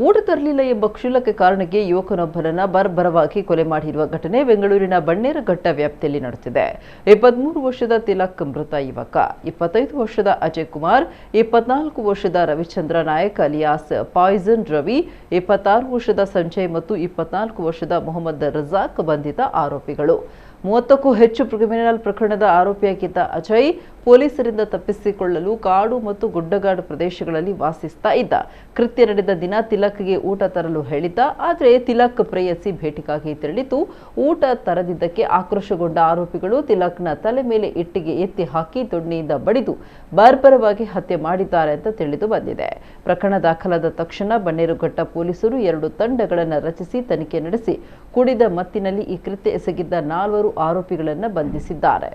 ಊಟ ತರಲಿಲ್ಲ ಎಂಬ ಕ್ಷುಲ್ಲಕ ಕಾರಣಕ್ಕೆ ಯುವಕನೊಬ್ಬನನ್ನ ಬರ್ಬರವಾಗಿ ಕೊಲೆ ಮಾಡಿರುವ ಘಟನೆ ಬೆಂಗಳೂರಿನ ಬನ್ನೇರಘಟ್ಟ ವ್ಯಾಪ್ತಿಯಲ್ಲಿ ನಡೆದಿದೆ. 23 ವರ್ಷದ ತಿಲಕ್ ಮೃತ ಯುವಕ, 25 ವರ್ಷದ ಅಜಯ್ ಕುಮಾರ್, 24 ವರ್ಷದ ರವಿಚಂದ್ರ ನಾಯಕ್ ಅಲಿಯಾಸ್ ಪಾಯ್ಸನ್ ರವಿ, 26 ವರ್ಷದ ಸಂಜಯ್ ಮತ್ತು 24 ವರ್ಷದ ಮೊಹಮ್ಮದ್ ರಜಾಕ್ ಬಂಧಿತ ಆರೋಪಿಗಳು. 30ಕ್ಕೂ ಹೆಚ್ಚು ಕ್ರಿಮಿನಲ್ ಪ್ರಕರಣದ ಆರೋಪಿಯಾಗಿದ್ದ ಅಜಯ್ ಪೊಲೀಸರಿಂದ ತಪ್ಪಿಸಿಕೊಳ್ಳಲು ಕಾಡು ಮತ್ತು ಗುಡ್ಡಗಾಡು ಪ್ರದೇಶಗಳಲ್ಲಿ ವಾಸಿಸ್ತಾ ಇದ್ದ. ಕೃತ್ಯ ನಡೆದ ದಿನ ತಿಲಕ್ಗೆ ಊಟ ತರಲು ಹೇಳಿದ್ದ. ಆದರೆ ತಿಲಕ್ ಪ್ರೇಯಸಿ ಭೇಟಿಗಾಗಿ ತೆರಳಿದ್ದು. ಊಟ ತರದಿದ್ದಕ್ಕೆ ಆಕ್ರೋಶಗೊಂಡ ಆರೋಪಿಗಳು ತಿಲಕ್ನ ತಲೆ ಮೇಲೆ ಇಟ್ಟಿಗೆ ಎತ್ತಿ ಹಾಕಿ ದೊಣ್ಣೆಯಿಂದ ಬಡಿದು ಬರ್ಬರವಾಗಿ ಹತ್ಯೆ ಮಾಡಿದ್ದಾರೆ ಅಂತ ತಿಳಿದು ಬಂದಿದೆ. ಪ್ರಕರಣ ದಾಖಲಾದ ತಕ್ಷಣ ಬನ್ನೇರುಘಟ್ಟ ಪೊಲೀಸರು 2 ತಂಡಗಳನ್ನು ರಚಿಸಿ ತನಿಖೆ ನಡೆಸಿ ಕುಡಿದ ಮತ್ತಿನಲ್ಲಿ ಈ ಕೃತ್ಯ ಎಸಗಿದ್ದ 4 ಆರೋಪಿಗಳನ್ನು ಬಂಧಿಸಿದ್ದಾರೆ.